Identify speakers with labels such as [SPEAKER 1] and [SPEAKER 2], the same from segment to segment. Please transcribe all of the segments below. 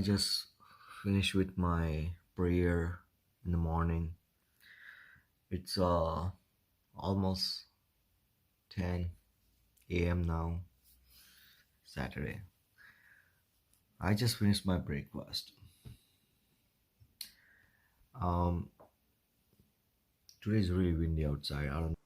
[SPEAKER 1] just finished with my prayer in the morning. It's almost 10 a.m. now, Saturday. I just finished my breakfast. Um, Today is really windy outside. I don't.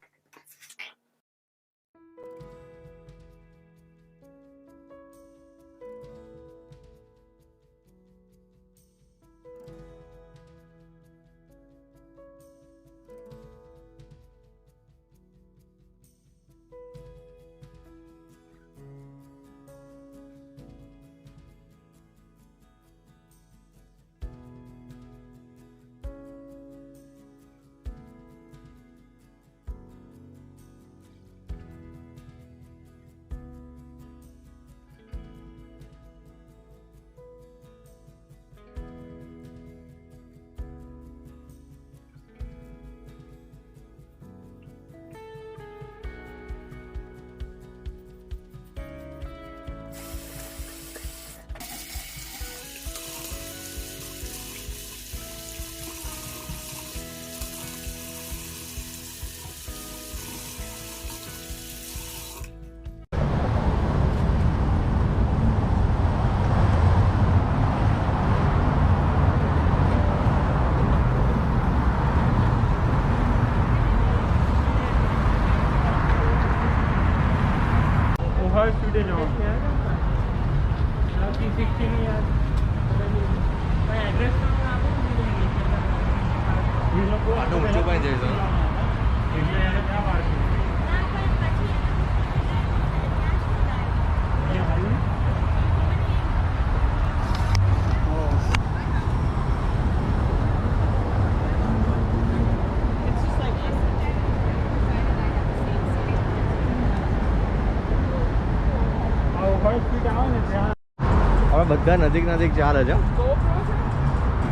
[SPEAKER 1] હવે બધા નજીક નજીક ચાલે છે.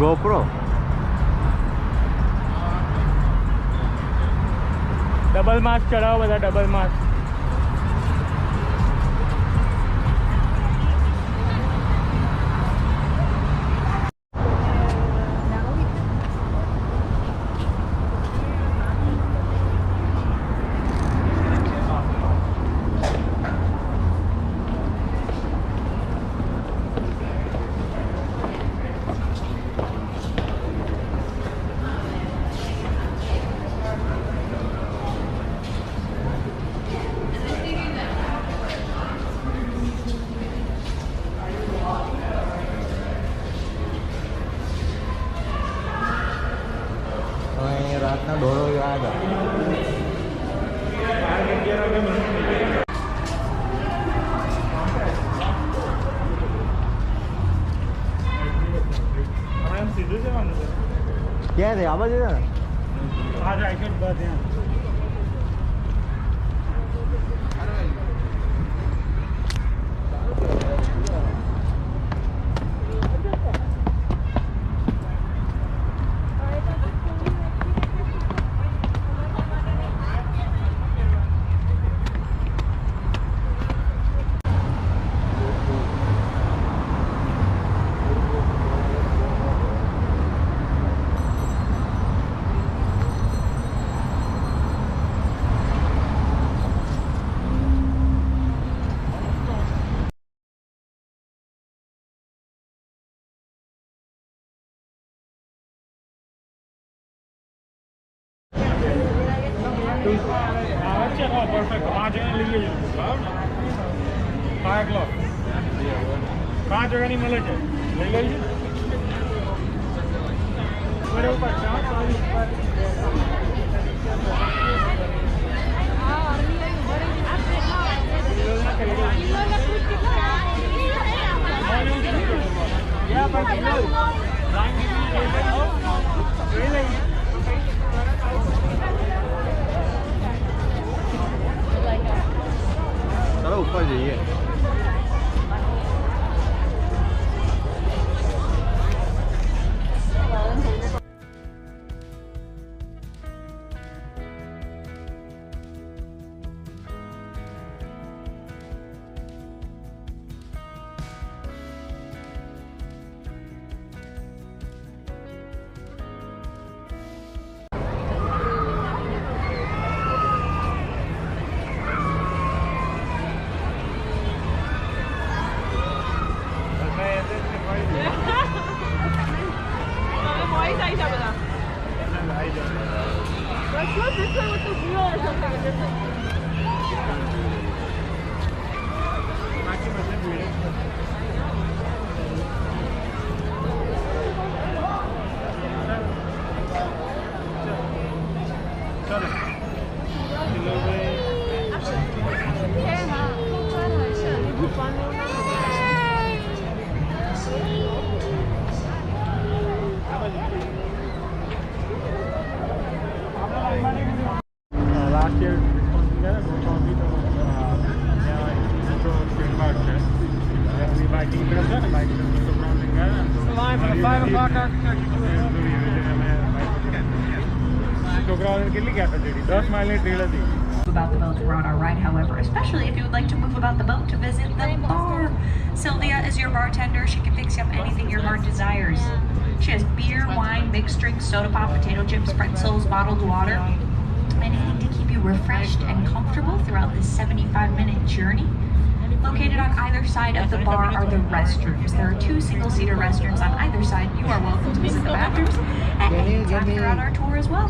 [SPEAKER 1] GoPro
[SPEAKER 2] double mask ચડાવો બધા, double mask.
[SPEAKER 1] રાતના દોડો યાદ ક્યાં છે? આ બાજુ છે ને?
[SPEAKER 2] perfect. 5 जगह लिए 5 o'clock 5 जगह नहीं मिले थे ले लीजिए मेरे ऊपर 4 साल ऊपर
[SPEAKER 1] चलो ऊपर जाइए.
[SPEAKER 3] Let's not this way with the wheel or something.
[SPEAKER 2] Last year, we biking the line for the 5 o'clock architecture.
[SPEAKER 4] About the boats were on our ride, however, especially if you would like to move about the boat to visit the bar. Sylvia is your bartender. She can fix you up anything your heart desires. She has beer, wine, mixed drinks, soda pop, potato chips, pretzels, bottled water, anything to keep you refreshed and comfortable throughout this 75-minute journey. Located on either side of the bar are the restrooms. There are 2 single-seater restrooms on either side. You are welcome to visit the bathrooms at any time throughout our tour as well.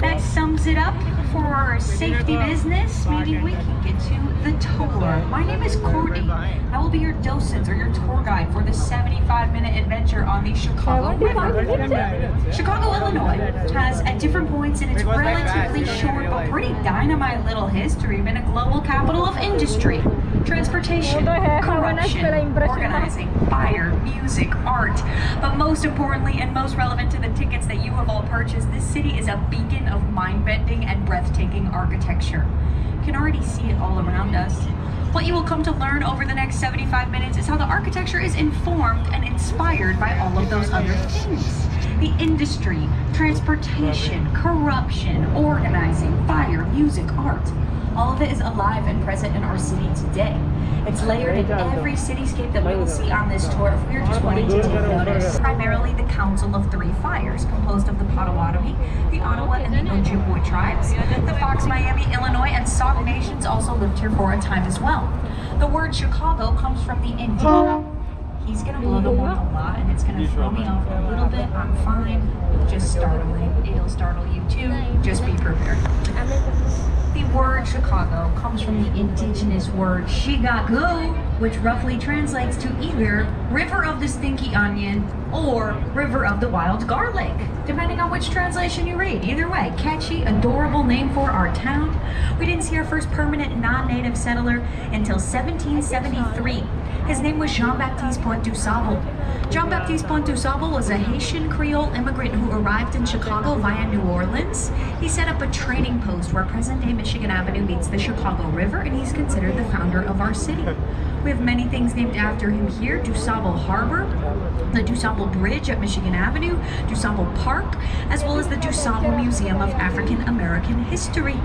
[SPEAKER 4] That sums it up for our safety business, meaning we can get to the tour. My name is Courtney. I will be your docent or your tour guide for this 75-minute adventure on the Chicago River. Chicago, Illinois has, at different points in its relatively short but pretty dynamite little history, been a global capital of industry, transportation, corruption, organizing, fire, music, art. But most importantly and most relevant to the tickets that you have all purchased, this city is a beacon of mind-bending and breathtaking architecture. You can already see it all around us. What you will come to learn over the next 75 minutes is how the architecture is informed and inspired by all of those other things. The industry, transportation, corruption, organizing, fire, music, art. All of it is alive and present in our city today. It's layered in every cityscape that we will see on this tour if we're just wanting to take notice. Primarily the Council of 3 Fires, composed of the Potawatomi, the Ottawa and the Ojibwe tribes. The Fox, Miami, Illinois, and Sauk nations also lived here for a time as well. The word Chicago comes from the Indian. He's gonna blow the horn a lot and it's gonna throw me off a little bit. I'm fine. Just startling. It'll startle you too. Just be prepared. The word Chicago comes from the indigenous word Chicago, which roughly translates to either River of the Stinky Onion or River of the Wild Garlic, depending on which translation you read. Either way, catchy, adorable name for our town. We didn't see our first permanent non-native settler until 1773. His name was Jean-Baptiste Pointe-du-Sable. Jean-Baptiste Pointe-du-Sable was a Haitian Creole immigrant who arrived in Chicago via New Orleans. He set up a trading post where present-day Michigan Avenue meets the Chicago River, and he's considered the founder of our city. We have many things named after him here: DuSable Harbor, the DuSable Bridge at Michigan Avenue, DuSable Park, as well as the DuSable Museum of African American History.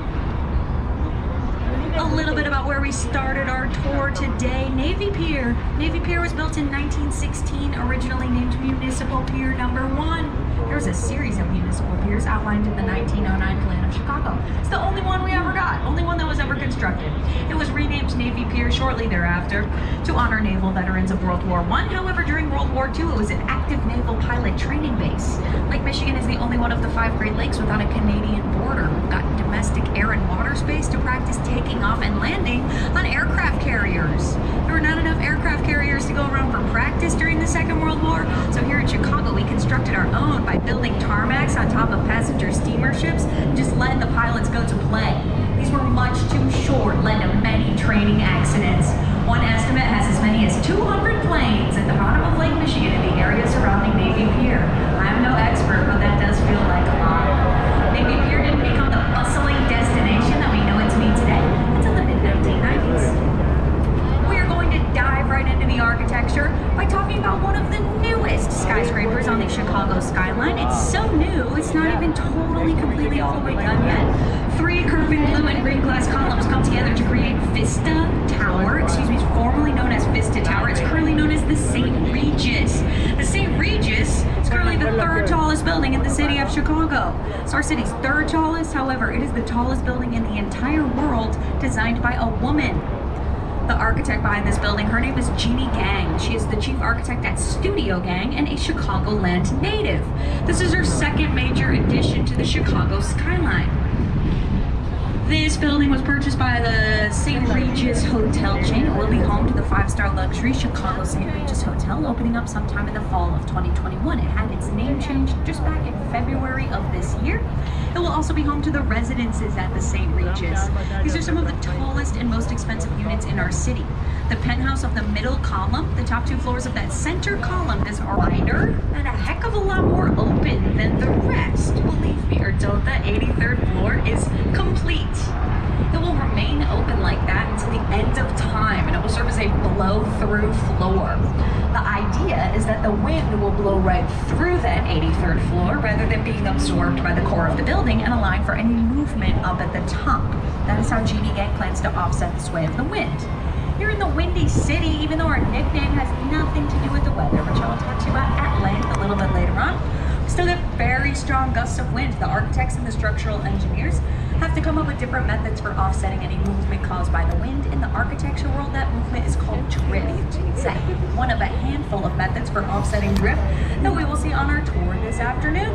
[SPEAKER 4] A little bit about where we started our tour today. Navy Pier. Navy Pier was built in 1916, originally named Municipal Pier Number 1. There was a series of municipal piers outlined in the 1909 plan of Chicago. It's the only one we ever got, only one that was ever constructed. It was renamed Navy Pier shortly thereafter to honor naval veterans of World War I. However, during World War II, it was an active naval pilot training base. Lake Michigan is the only one of the 5 Great Lakes without a Canadian border. We've got domestic air and water space to practice taking off and landing on aircraft carriers. There were not enough aircraft carriers to go around for practice during the Second World War, so here in Chicago we constructed our own by building tarmacs on top of passenger steamer ships and just letting the pilots go to play. These were much too short, led to many training accidents. One estimate has as many as 200 planes at the bottom of Lake Michigan in the area surrounding Navy Pier. I'm no expert, but that does feel like a lot. Navy Pier didn't become the bustling destination that we know it to be today until the mid-1990s. We are going to dive right into the architecture by talking about one of the newest skyscrapers on the Chicago skyline. It's so new, it's not even totally completely all the way done yet. 3 curving blue and green glass columns come together to create Vista Tower, formerly known as Vista Tower. It's currently known as the St. Regis. The St. Regis is currently the 3rd tallest building in the city of Chicago. It's our city's 3rd tallest, however, it is the tallest building in the entire world designed by a woman. The architect behind this building, her name is Jeannie Gang. She is the chief architect at Studio Gang and a Chicagoland native. This is her second major addition to the Chicago skyline. This building was purchased by the St. Regis Hotel chain. It will be home to the 5-star luxury Chicago St. Regis Hotel, opening up sometime in the fall of 2021. It had its name changed just back in February of this year. It will also be home to the residences at the St. Regis. These are some of the tallest and most expensive units in our city. The penthouse of the middle column, the top 2 floors of that center column, is wider and a heck of a lot more open than the rest. Believe me or don't, that 83rd floor is complete. It will remain open like that until the end of time, and it will serve as a blow-through floor. The idea is that the wind will blow right through that 83rd floor rather than being absorbed by the core of the building and allowing for any movement up at the top. That is how Jeannie Gang plans to offset the sway of the wind. Here in the Windy City, even though our nickname has nothing to do with the weather, which I will talk to you about at length a little bit later on, we still get very strong gusts of wind. The architects and the structural engineers have to come up with different methods for offsetting any movement caused by the wind. In the architecture world, that movement is called drift. It's one of a handful of methods for offsetting drift that we will see on our tour this afternoon.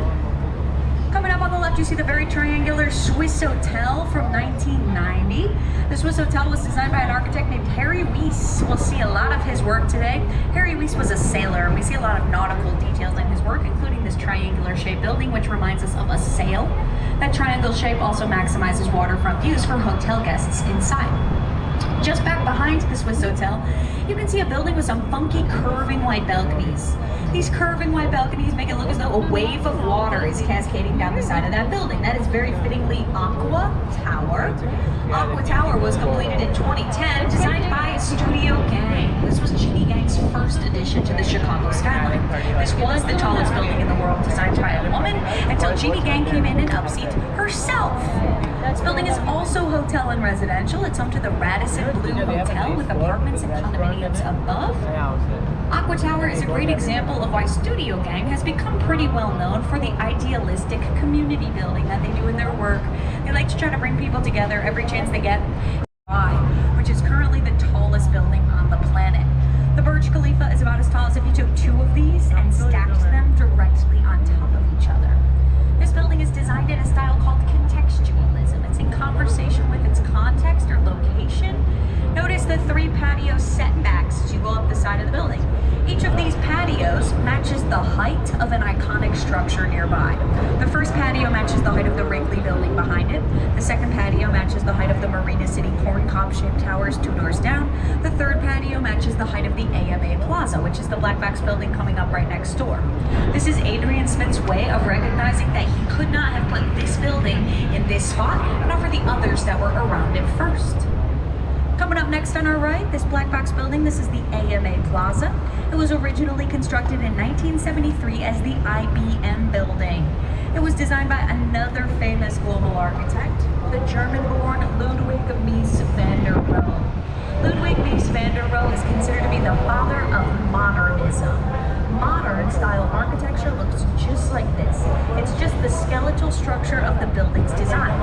[SPEAKER 4] Coming up on the left, you see the very triangular Swiss Hotel from 1990. The Swiss Hotel was designed by an architect named Harry Weiss. We'll see a lot of his work today. Harry Weiss was a sailor, and we see a lot of nautical details in his work, including this triangular shaped building, which reminds us of a sail. That triangle shape also maximizes waterfront views for hotel guests inside. Just back behind the Swiss Hotel, you can see a building with some funky curving white balconies. These curving white balconies make it look as though a wave of water is cascading down the side of that building. That is very fittingly Aqua Tower. Aqua Tower was completed in 2010, designed by Studio Gang. This was Jeannie Gang's first addition to the Chicago skyline. This was the tallest building in the world designed by a woman until Jeannie Gang came in and upseat herself. This building is also hotel and residential. It's home to the Radisson Blue Hotel with apartments and condominiums above. Aqua Tower is a great example of why Studio Gang has become pretty well known for the idealistic community building that they do in their work. They like to try to bring people together every chance they get, which is currently the tallest building on the planet. The Burj Khalifa is about as tall as if you took 2 of these and stacked them directly on top of each other. This building is designed in a style called contextualism. It's in conversation with its context or location. Notice the 3 patio setbacks as you go up the side of the building. Each of these patios matches the height of an iconic structure nearby. The first patio matches the height of the Wrigley building behind it. The second patio matches the height of the Marina City corn-cob-shaped towers 2 doors down. The third patio matches the height of the AMA Plaza, which is the black box building coming up right next door. This is Adrian Smith's way of recognizing that he could not have put this building in this spot, not for the others that were around it first. Coming up next on our right, this black box building, this is the AMA Plaza. It was originally constructed in 1973 as the IBM building. It was designed by another famous global architect, the German-born Ludwig Mies van der Rohe. Ludwig Mies van der Rohe is considered to be the father of modernism. Modern style architecture looks just like this. It's just the skeletal structure of the building's design.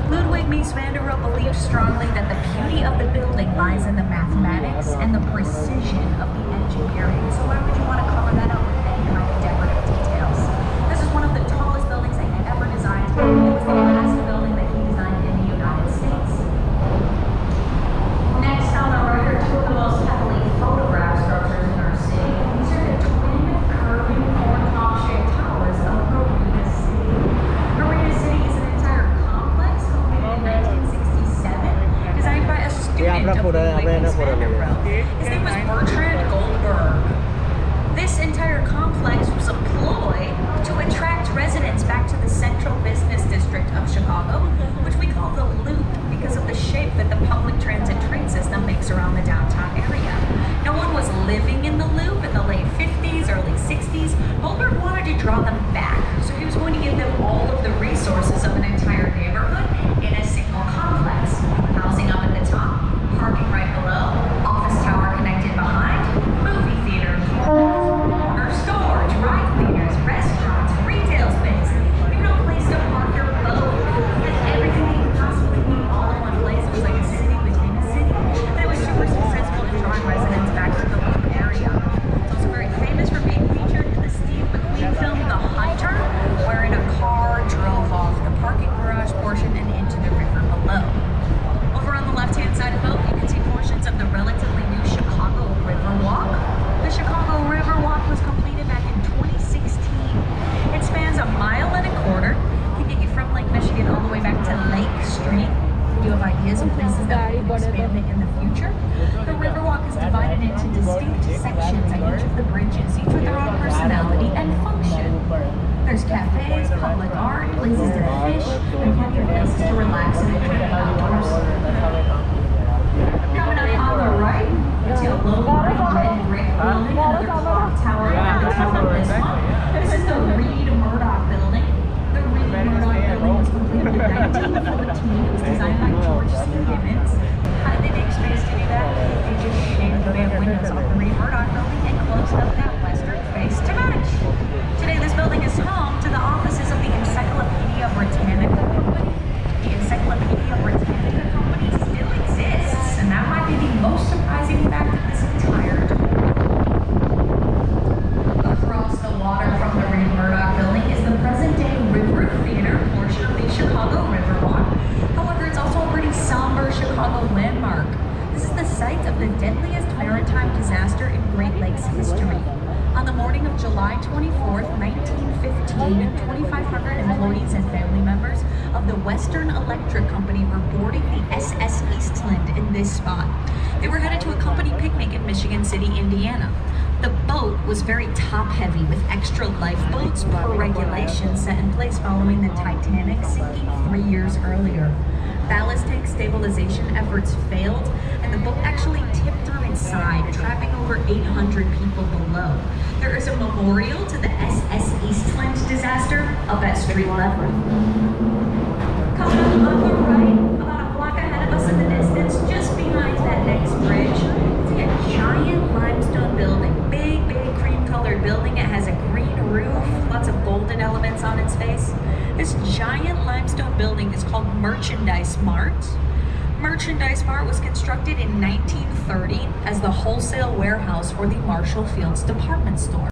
[SPEAKER 4] Ludwig Mies van der Rohe believed strongly that the beauty of the building lies in the mathematics and the precision of the engineering. So why would you want to color that up with any kind of decorative details? This is one of the tallest buildings that he ever designed. It was the last building that he designed in the United States. Next on our right are 2 of the most heavily photographed structures in our city. These are the twin curving corn-cob-shaped towers of Marina City. Marina City is an entire complex completed in 1967, designed by a student of Ludwig Mies van der Rohe. His name was Bertrand Goldberg. This entire complex was a ploy to attract residents back to the central business district of Chicago, which we call the Loop because of the shape that the public transit train system makes around the downtown area. No one was living in the Loop in the late 50s, early 60s. Goldberg wanted to draw them back, so he was going to give them all of the resources of an entire neighborhood in a single complex. Housing up at the top, parking right below, office tower connected behind, movie theater, corner store, dry cleaners, restaurants, retail space, even a place to park your boat. that will be expanding in the future. The Riverwalk is divided into distinct sections at each of the bridges, each with their own personality and function. There's cafes, public art, places to fish, and plenty of places to relax and enjoy the outdoors. Coming up on the right, it's a low red brick building, another clock tower at the top of this one. This is the Reed Murdoch building. The Reed Murdoch building was completed in 1914. It was designed by George C. Gibbons. How did they make space to do that? They just shaved the band windows off the Reed Murdoch building and closed up that western face to match. Today, this building is home to the offices of the Encyclopedia Britannica Company. The Encyclopedia Britannica Company still exists, and that might be the most surprising fact of this entire tour. Across the water from the Reed Murdoch building is the present-day River Theater portion of the Chicago Riverwalk. However, it's also a pretty somber Chicago landmark. This is the site of the deadliest maritime disaster in Great Lakes history. On the morning of July 24th, 1915, 2,500 employees and family members of the Western Electric Company were boarding the SS Eastland in this spot. They were headed to a company picnic in Michigan City, Indiana. The boat was very top-heavy with extra lifeboats per regulation set in place following the Titanic sinking 3 years earlier. Ballast tank stabilization efforts failed, and the boat actually tipped on its side, trapping over 800 people below. There is a memorial to the SS Eastland disaster up at Streeterville. Coming up on the right, about a block ahead of us in the distance, just behind that next bridge, see a giant limestone building. Big cream-colored building. It has a green roof, lots of golden elements on its face. This giant limestone building is called Merchandise Mart. Merchandise Mart was constructed in 1930 as the wholesale warehouse for the Marshall Fields department store.